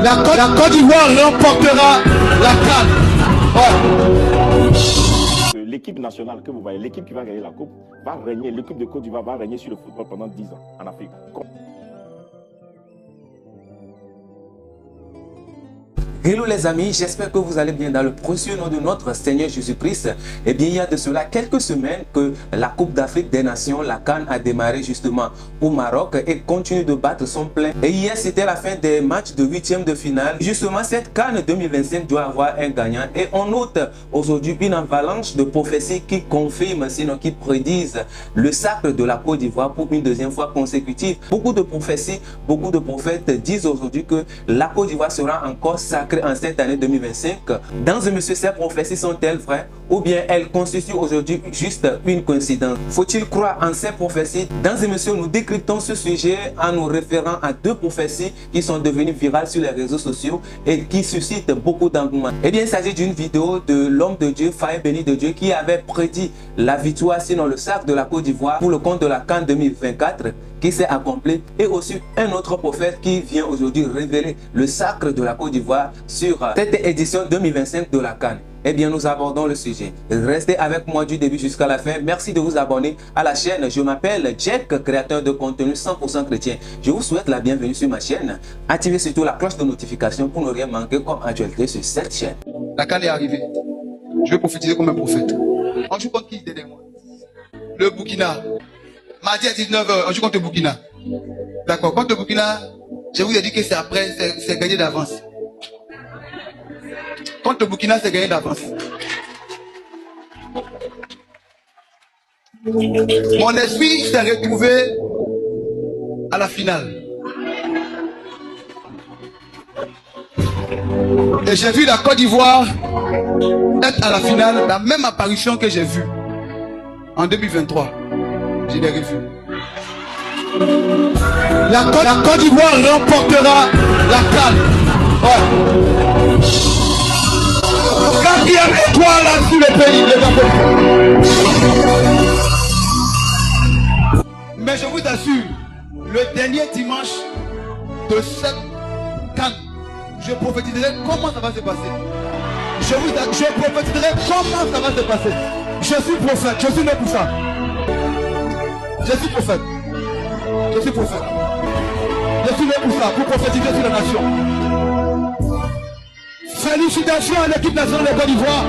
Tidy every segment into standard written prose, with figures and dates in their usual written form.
La Côte d'Ivoire remportera la CAN. Ouais. L'équipe nationale que vous voyez, l'équipe qui va gagner la coupe, va régner, l'équipe de Côte d'Ivoire va régner sur le football pendant 10 ans en Afrique. Hello les amis, j'espère que vous allez bien dans le précieux nom de notre Seigneur Jésus-Christ. Eh bien, il y a de cela quelques semaines que la Coupe d'Afrique des Nations, la CAN, a démarré justement au Maroc et continue de battre son plein. Et hier, c'était la fin des matchs de 8e de finale. Justement, cette CAN 2025 doit avoir un gagnant. Et on note aujourd'hui une avalanche de prophéties qui confirment, sinon qui prédisent le sacre de la Côte d'Ivoire pour une deuxième fois consécutive. Beaucoup de prophéties, beaucoup de prophètes disent aujourd'hui que la Côte d'Ivoire sera encore sacrée en cette année 2025. Dans un monsieur, ces prophéties sont-elles vraies ou bien elles constituent aujourd'hui juste une coïncidence? Faut-il croire en ces prophéties? Dans un monsieur, nous décryptons ce sujet en nous référant à deux prophéties qui sont devenues virales sur les réseaux sociaux et qui suscitent beaucoup d'engouement. Eh bien, il s'agit d'une vidéo de l'homme de Dieu, Faye béni de Dieu, qui avait prédit la victoire, sinon le sacre de la Côte d'Ivoire pour le compte de la CAN 2024 qui s'est accompli, et aussi un autre prophète qui vient aujourd'hui révéler le sacre de la Côte d'Ivoire sur cette édition 2025 de la CAN. Eh bien, nous abordons le sujet. Restez avec moi du début jusqu'à la fin. Merci de vous abonner à la chaîne. Je m'appelle Jack, créateur de contenu 100% chrétien. Je vous souhaite la bienvenue sur ma chaîne. Activez surtout la cloche de notification pour ne rien manquer comme actualité sur cette chaîne. La CAN est arrivée. Je vais prophétiser comme un prophète. On joue contre qui derrière moi? Le Burkina. Mardi à 19h, on joue contre le Burkina. D'accord, contre le Burkina, je vous ai dit que c'est après, c'est gagné d'avance. Contre le Burkina, c'est gagné d'avance. Mon esprit s'est retrouvé à la finale. Et j'ai vu la Côte d'Ivoire être à la finale, la même apparition que j'ai vue en 2023. Je l'ai revu. La Côte d'Ivoire remportera la CAN. Ouais. Quatrième étoile sur le pays, les gars. Mais je vous assure, le dernier dimanche de cette CAN, je prophétiserai comment ça va se passer. Je prophétiserai comment ça va se passer. Je suis prophète, je suis né pour ça. Je suis prophète. Je suis prophète. Je suis né pour ça, pour prophétiser sur la nation. Félicitations à l'équipe nationale de Côte d'Ivoire.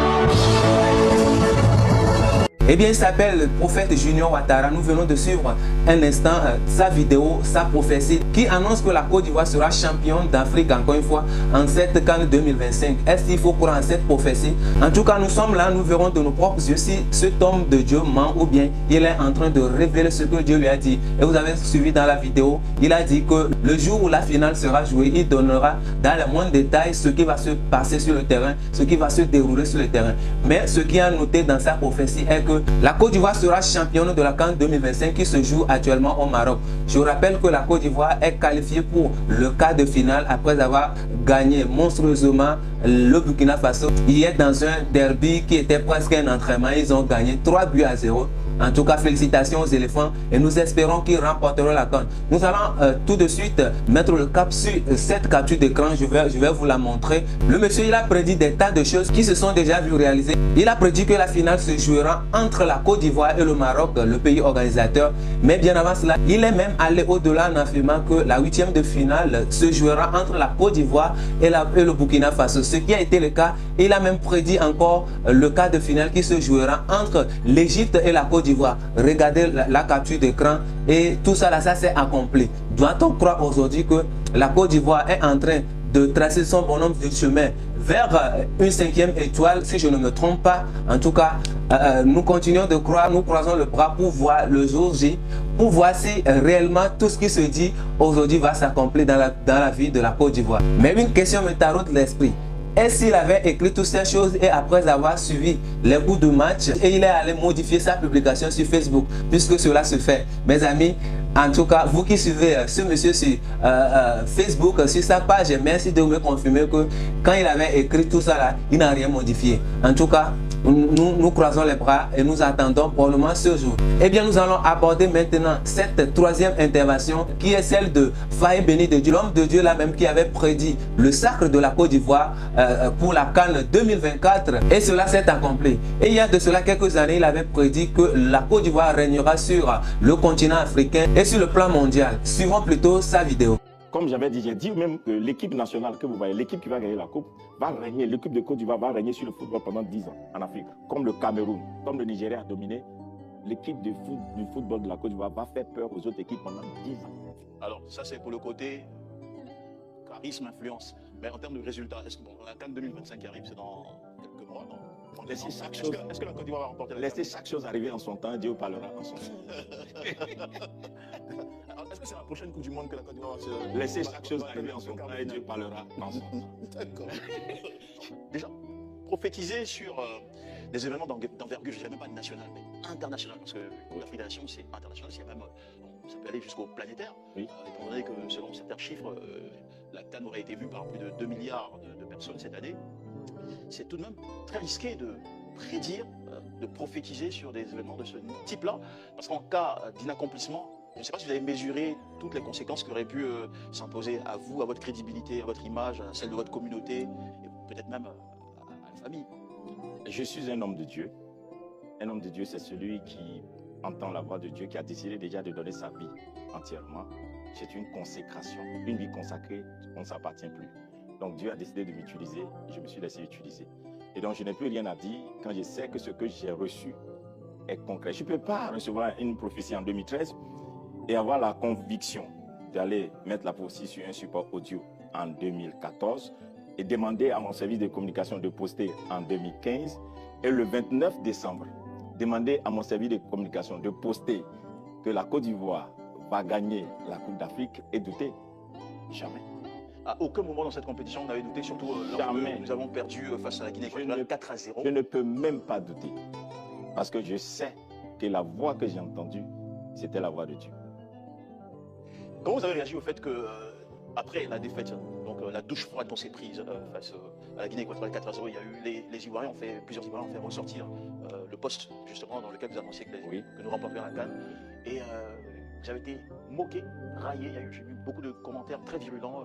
Eh bien, il s'appelle Prophète Junior Ouattara. Nous venons de suivre un instant sa vidéo, sa prophétie qui annonce que la Côte d'Ivoire sera championne d'Afrique encore une fois en cette CAN 2025. Est-ce qu'il faut croire en cette prophétie? En tout cas, nous sommes là, nous verrons de nos propres yeux si cet homme de Dieu ment ou bien il est en train de révéler ce que Dieu lui a dit. Et vous avez suivi dans la vidéo, il a dit que le jour où la finale sera jouée, il donnera dans les moindres détails ce qui va se passer sur le terrain, ce qui va se dérouler sur le terrain. Mais ce qui est noté dans sa prophétie est que la Côte d'Ivoire sera championne de la CAN 2025 qui se joue actuellement au Maroc. Je rappelle que la Côte d'Ivoire est qualifiée pour le quart de finale après avoir gagné monstrueusement le Burkina Faso. Hier dans un derby qui était presque un entraînement, ils ont gagné 3-0. En tout cas, félicitations aux éléphants et nous espérons qu'ils remporteront la CAN. Nous allons tout de suite mettre le cap sur cette capture d'écran. Je vais vous la montrer. Le monsieur, il a prédit des tas de choses qui se sont déjà vues réaliser. Il a prédit que la finale se jouera entre la Côte d'Ivoire et le Maroc, le pays organisateur. Mais bien avant cela, il est même allé au-delà en affirmant que la 8e de finale se jouera entre la Côte d'Ivoire et le Burkina Faso. Ce qui a été le cas. Il a même prédit encore le quart de finale qui se jouera entre l'Égypte et la Côte d'Ivoire. Regardez la capture d'écran et tout ça là, ça s'est accompli. Doit-on croire aujourd'hui que la Côte d'Ivoire est en train de tracer son bonhomme de chemin vers une 5e étoile, si je ne me trompe pas? En tout cas, nous continuons de croire, nous croisons le bras pour voir le jour J, pour voir si réellement tout ce qui se dit aujourd'hui va s'accomplir dans la vie de la Côte d'Ivoire. Mais une question me taraude l'esprit. Est-ce qu'il avait écrit toutes ces choses et après avoir suivi les coups de match et il est allé modifier sa publication sur Facebook puisque cela se fait? Mes amis, en tout cas, vous qui suivez ce monsieur sur Facebook, sur sa page, merci de me confirmer que quand il avait écrit tout ça là, il n'a rien modifié. En tout cas, nous croisons les bras et nous attendons probablement ce jour. Eh bien, nous allons aborder maintenant cette troisième intervention qui est celle de Faye Béni de Dieu, l'homme de Dieu là même qui avait prédit le sacre de la Côte d'Ivoire pour la CAN 2024 et cela s'est accompli. Et il y a de cela quelques années, il avait prédit que la Côte d'Ivoire régnera sur le continent africain et sur le plan mondial. Suivons plutôt sa vidéo. Comme j'avais dit, j'ai dit même que l'équipe nationale que vous voyez, l'équipe qui va gagner la coupe, va régner, l'équipe de Côte d'Ivoire va régner sur le football pendant 10 ans en Afrique. Comme le Cameroun, comme le Nigeria a dominé, l'équipe du football de la Côte d'Ivoire va faire peur aux autres équipes pendant 10 ans. Alors, ça c'est pour le côté charisme, influence. Mais en termes de résultats, est-ce que la CAN 2025 qui arrive, c'est dans quelques mois, non? Laissez chaque chose, est-ce que la Côte d'Ivoire va remporter la CAN? Laissez chaque chose arriver en son temps, Dieu parlera en son temps. Est-ce que c'est la prochaine Coupe du Monde que la Côte d'Ivoire va se... Laissez chaque chose arriver en son temps et Dieu parlera en son temps. D'accord. Déjà, prophétiser sur des événements d'envergure, je ne dirais même pas national, mais international, parce que l'Afrique des Nations, c'est international, c'est même, ça peut aller jusqu'au planétaire. Oui. Étant donné que selon certains chiffres, la CAN aurait été vue par plus de 2 milliards de personnes cette année, c'est tout de même très risqué de prédire, de prophétiser sur des événements de ce type-là, parce qu'en cas d'inaccomplissement, je ne sais pas si vous avez mesuré toutes les conséquences qui auraient pu s'imposer à vous, à votre crédibilité, à votre image, à celle de votre communauté, et peut-être même à la famille. Je suis un homme de Dieu. Un homme de Dieu, c'est celui qui entend la voix de Dieu, qui a décidé déjà de donner sa vie entièrement. C'est une consécration, une vie consacrée, on ne s'appartient plus. Donc Dieu a décidé de m'utiliser, je me suis laissé utiliser. Et donc je n'ai plus rien à dire quand je sais que ce que j'ai reçu est concret. Je ne peux pas recevoir une prophétie en 2013 et avoir la conviction d'aller mettre la prophétie sur un support audio en 2014 et demander à mon service de communication de poster en 2015 et le 29 décembre, demander à mon service de communication de poster que la Côte d'Ivoire va gagner la Coupe d'Afrique et douter. Jamais. À aucun moment dans cette compétition, on avait douté, surtout lorsque nous avons perdu face à la Guinée équatoriale 4-0. Je ne peux même pas douter, parce que je sais que la voix que j'ai entendue, c'était la voix de Dieu. Comment vous avez réagi au fait que, après la défaite, donc la douche froide qu'on s'est prise face à la Guinée équatoriale 4-0, il y a eu les Ivoiriens, plusieurs Ivoiriens ont fait ressortir le poste justement dans lequel vous annonciez que nous remportions la CAN. Et vous avez été moqué, raillé, j'ai vu beaucoup de commentaires très virulents,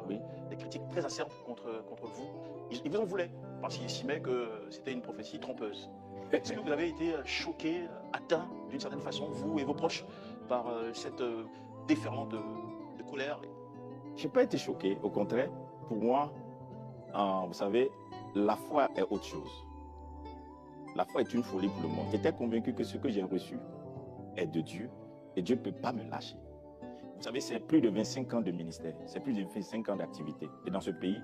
des critiques très acerbes contre vous. Ils vous en voulaient, parce qu'ils estimaient que c'était une prophétie trompeuse. Est-ce que vous avez été choqué, atteint d'une certaine façon, vous et vos proches, par cette déferlante de colère? Je n'ai pas été choqué, au contraire. Pour moi, vous savez, la foi est autre chose. La foi est une folie pour le monde. J'étais convaincu que ce que j'ai reçu est de Dieu et Dieu ne peut pas me lâcher. Vous savez, c'est plus de 25 ans de ministère, c'est plus de 25 ans d'activité. Et dans ce pays,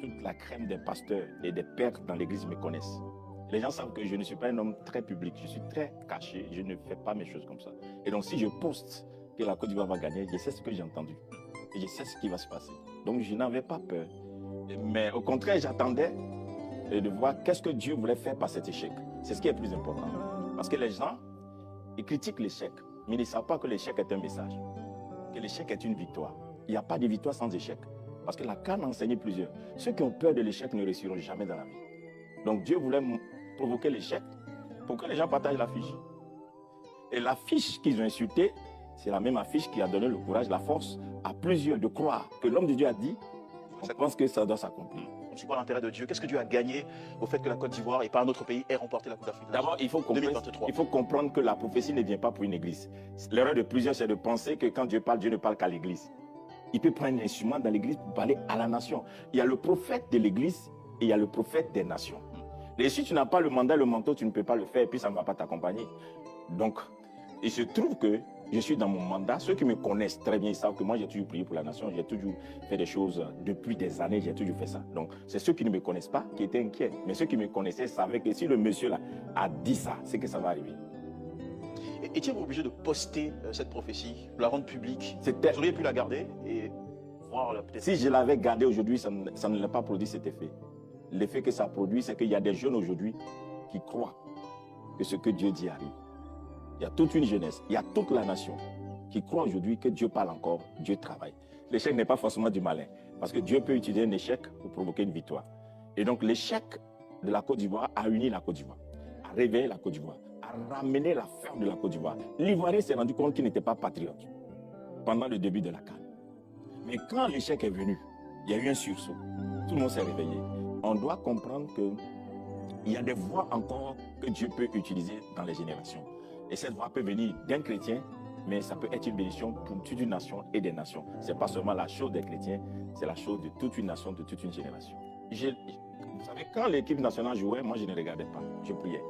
toute la crème des pasteurs et des pères dans l'église me connaissent. Les gens savent que je ne suis pas un homme très public, je suis très caché, je ne fais pas mes choses comme ça. Et donc si je poste que la Côte d'Ivoire va gagner, je sais ce que j'ai entendu. Et je sais ce qui va se passer. Donc je n'avais pas peur. Mais au contraire, j'attendais de voir qu'est-ce que Dieu voulait faire par cet échec. C'est ce qui est le plus important. Parce que les gens, ils critiquent l'échec, mais ils ne savent pas que l'échec est un message. Que l'échec est une victoire. Il n'y a pas de victoire sans échec. Parce que la CAN a enseigné plusieurs. Ceux qui ont peur de l'échec ne réussiront jamais dans la vie. Donc Dieu voulait provoquer l'échec pour que les gens partagent l'affiche. Et l'affiche qu'ils ont insultée, c'est la même affiche qui a donné le courage, la force à plusieurs de croire que l'homme de Dieu a dit. Je pense que ça doit s'accomplir. On ne suit pas l'intérêt de Dieu. Qu'est-ce que Dieu a gagné au fait que la Côte d'Ivoire et pas un autre pays ait remporté la Coupe d'Afrique? D'abord, il faut comprendre que la prophétie ne vient pas pour une église. L'erreur de plusieurs, c'est de penser que quand Dieu ne parle qu'à l'église. Il peut prendre un instrument dans l'église pour parler à la nation. Il y a le prophète de l'église et il y a le prophète des nations. Et si tu n'as pas le mandat, le manteau, tu ne peux pas le faire et puis ça ne va pas t'accompagner. Donc, il se trouve que je suis dans mon mandat. Ceux qui me connaissent très bien, ils savent que moi, j'ai toujours prié pour la nation. J'ai toujours fait des choses depuis des années. J'ai toujours fait ça. Donc, c'est ceux qui ne me connaissent pas qui étaient inquiets. Mais ceux qui me connaissaient savaient que si le monsieur-là a dit ça, c'est que ça va arriver. Étiez-vous obligé de poster cette prophétie, de la rendre publique? Vous auriez pu la garder et voir peut-être... Si je l'avais gardée aujourd'hui, ça ne l'a pas produit cet effet. L'effet que ça produit, c'est qu'il y a des jeunes aujourd'hui qui croient que ce que Dieu dit arrive. Il y a toute une jeunesse, il y a toute la nation qui croit aujourd'hui que Dieu parle encore, Dieu travaille. L'échec n'est pas forcément du malin, parce que Dieu peut utiliser un échec pour provoquer une victoire. Et donc l'échec de la Côte d'Ivoire a uni la Côte d'Ivoire. réveillé la Côte d'Ivoire, a ramené la ferme de la Côte d'Ivoire. L'Ivoirien s'est rendu compte qu'il n'était pas patriote pendant le début de la CAN. Mais quand l'échec est venu, il y a eu un sursaut. Tout le monde s'est réveillé. On doit comprendre qu'il y a des voies encore que Dieu peut utiliser dans les générations. Et cette voie peut venir d'un chrétien, mais ça peut être une bénédiction pour toute une nation et des nations. Ce n'est pas seulement la chose des chrétiens, c'est la chose de toute une nation, de toute une génération. Vous savez, quand l'équipe nationale jouait, moi je ne regardais pas, je priais.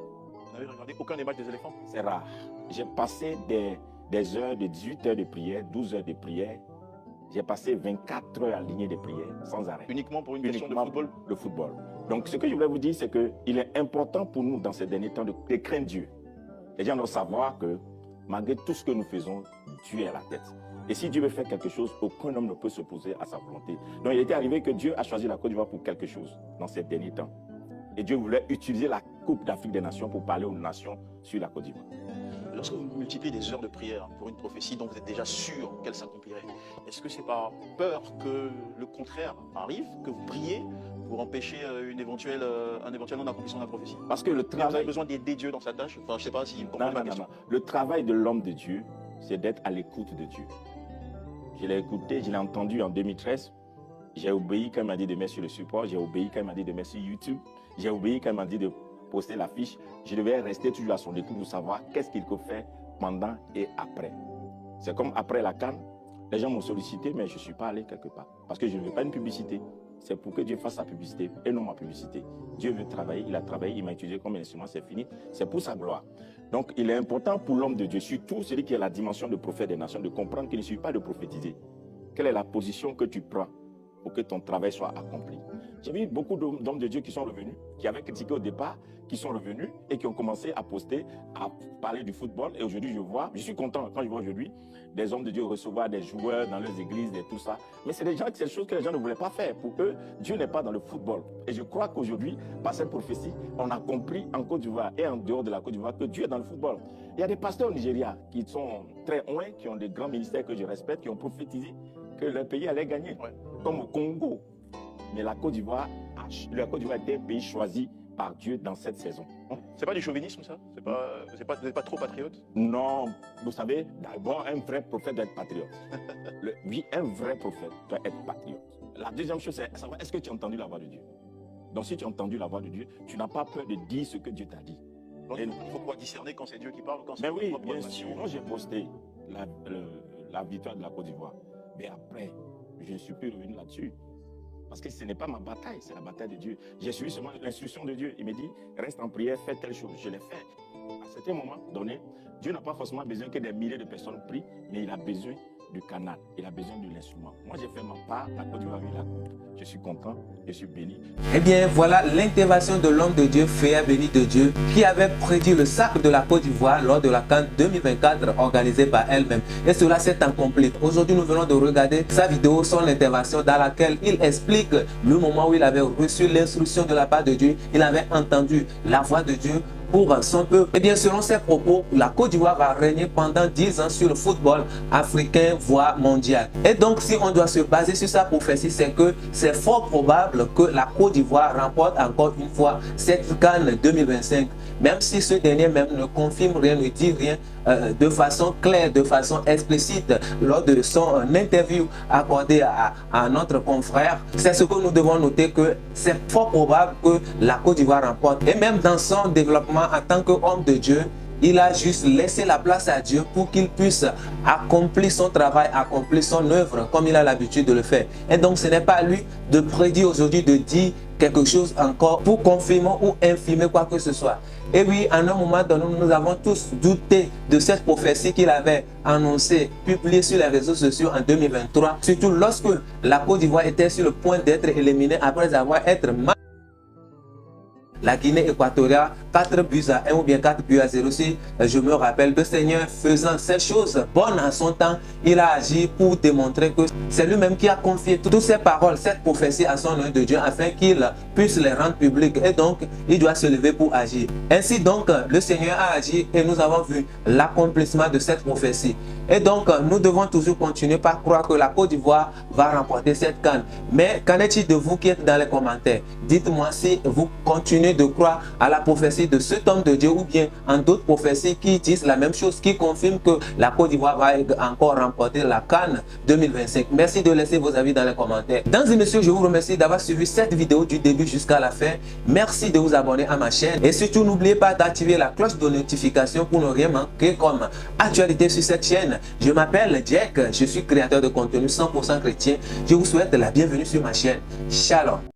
Vous n'avez regardé aucun des matchs des éléphants? C'est rare. J'ai passé des heures de 18 heures de prière, 12 heures de prière. J'ai passé 24 heures alignées de prière sans arrêt. Uniquement pour une question de football? Le football. Donc ce que je voulais vous dire, c'est qu'il est important pour nous dans ces derniers temps de craindre Dieu. Les gens doivent savoir que malgré tout ce que nous faisons, Dieu est à la tête. Et si Dieu veut faire quelque chose, aucun homme ne peut s'opposer à sa volonté. Donc il était arrivé que Dieu a choisi la Côte d'Ivoire pour quelque chose dans ces derniers temps. Et Dieu voulait utiliser la Coupe d'Afrique des Nations pour parler aux nations sur la Côte d'Ivoire. Lorsque vous multipliez des heures de prière pour une prophétie dont vous êtes déjà sûr qu'elle s'accomplirait, est-ce que c'est par peur que le contraire arrive, que vous priez pour empêcher un éventuel non-accomplissement de la prophétie? Parce que le travail... Vous avez besoin d'aider Dieu dans sa tâche? Enfin, je ne sais pas si vous comprenez ma question. Le travail de l'homme de Dieu, c'est d'être à l'écoute de Dieu. Je l'ai écouté, je l'ai entendu en 2013. J'ai obéi quand il m'a dit de mettre sur le support. J'ai obéi quand il m'a dit de mettre sur YouTube. J'ai obéi quand il m'a dit de poster l'affiche. Je devais rester toujours à son écoute pour savoir qu'est-ce qu'il faut faire pendant et après. C'est comme après la CAN, les gens m'ont sollicité, mais je ne suis pas allé quelque part. Parce que je ne veux pas une publicité. C'est pour que Dieu fasse sa publicité et non ma publicité. Dieu veut travailler, il a travaillé, il m'a utilisé comme un instrument, c'est fini. C'est pour sa gloire. Donc il est important pour l'homme de Dieu, surtout celui qui a la dimension de prophète des nations, de comprendre qu'il ne suffit pas de prophétiser. Quelle est la position que tu prends pour que ton travail soit accompli? J'ai vu beaucoup d'hommes de Dieu qui sont revenus, qui avaient critiqué au départ, qui sont revenus et qui ont commencé à poster, à parler du football. Et aujourd'hui, je suis content quand je vois aujourd'hui des hommes de Dieu recevoir des joueurs dans leurs églises et tout ça. Mais c'est des choses que les gens ne voulaient pas faire. Pour eux, Dieu n'est pas dans le football. Et je crois qu'aujourd'hui, par cette prophétie, on a compris en Côte d'Ivoire et en dehors de la Côte d'Ivoire que Dieu est dans le football. Il y a des pasteurs au Nigeria qui sont très loin, qui ont des grands ministères que je respecte, qui ont prophétisé que leur pays allait gagner, comme au Congo. Mais la Côte d'Ivoire était un pays choisi par Dieu dans cette saison. C'est pas du chauvinisme, ça? Vous n'êtes pas trop patriote? Non, vous savez, d'abord, un vrai prophète doit être patriote. Oui, un vrai prophète doit être patriote. La deuxième chose, c'est savoir, est-ce que tu as entendu la voix de Dieu? Donc, si tu as entendu la voix de Dieu, tu n'as pas peur de dire ce que Dieu t'a dit. Donc, il faut pouvoir discerner quand c'est Dieu qui parle, quand c'est mais oui, bien sûr. Moi, j'ai posté la victoire de la Côte d'Ivoire. Mais après, je ne suis plus revenu là-dessus. Parce que ce n'est pas ma bataille, c'est la bataille de Dieu. J'ai suivi seulement l'instruction de Dieu. Il me dit, reste en prière, fais telle chose. Je l'ai fait. À certains moments donnés, Dieu n'a pas forcément besoin que des milliers de personnes prient, mais il a besoin du canal, il a besoin de l'instrument. Moi, j'ai fait ma part, la Côte d'Ivoire a eu la coupe. Je suis content, je suis béni. Eh bien, voilà l'intervention de l'homme de Dieu, Féa béni de Dieu, qui avait prédit le sacre de la Côte d'Ivoire lors de la CAN 2024 organisée par elle-même. Et cela s'est accompli. Aujourd'hui, nous venons de regarder sa vidéo, son intervention, dans laquelle il explique le moment où il avait reçu l'instruction de la part de Dieu. Il avait entendu la voix de Dieu pour son peuple. Et bien, selon ses propos, la Côte d'Ivoire va régner pendant 10 ans sur le football africain, voire mondial. Et donc, si on doit se baser sur sa prophétie, c'est que c'est fort probable que la Côte d'Ivoire remporte encore une fois cette CAN 2025. Même si ce dernier même ne confirme rien, ne dit rien de façon claire, de façon explicite lors de son interview accordée à notre confrère. C'est ce que nous devons noter, que c'est fort probable que la Côte d'Ivoire remporte. Et même dans son développement en tant qu'homme de Dieu, il a juste laissé la place à Dieu pour qu'il puisse accomplir son travail, accomplir son œuvre comme il a l'habitude de le faire. Et donc ce n'est pas à lui de prédire aujourd'hui, de dire quelque chose encore pour confirmer ou infirmer quoi que ce soit. Et oui, à un moment donné, nous avons tous douté de cette prophétie qu'il avait annoncée, publiée sur les réseaux sociaux en 2023, surtout lorsque la Côte d'Ivoire était sur le point d'être éliminée après avoir été la Guinée équatoriale 4 buts à 1 ou bien 4 buts à 0. Si je me rappelle, le Seigneur faisant ces choses bonnes en son temps, il a agi pour démontrer que c'est lui-même qui a confié toutes ces paroles, cette prophétie à son nom de Dieu afin qu'il puisse les rendre publiques. Et donc, il doit se lever pour agir. Ainsi donc, le Seigneur a agi et nous avons vu l'accomplissement de cette prophétie. Et donc, nous devons toujours continuer par croire que la Côte d'Ivoire va remporter cette CAN. Mais qu'en est-il de vous qui êtes dans les commentaires? Dites-moi si vous continuez continuer de croire à la prophétie de cet homme de Dieu ou bien en d'autres prophéties qui disent la même chose, qui confirment que la Côte d'Ivoire va encore remporter la CAN 2025. Merci de laisser vos avis dans les commentaires. Mesdames et messieurs, je vous remercie d'avoir suivi cette vidéo du début jusqu'à la fin. Merci de vous abonner à ma chaîne et surtout n'oubliez pas d'activer la cloche de notification pour ne rien manquer comme actualité sur cette chaîne. Je m'appelle Jack, je suis créateur de contenu 100% chrétien. Je vous souhaite la bienvenue sur ma chaîne. Shalom.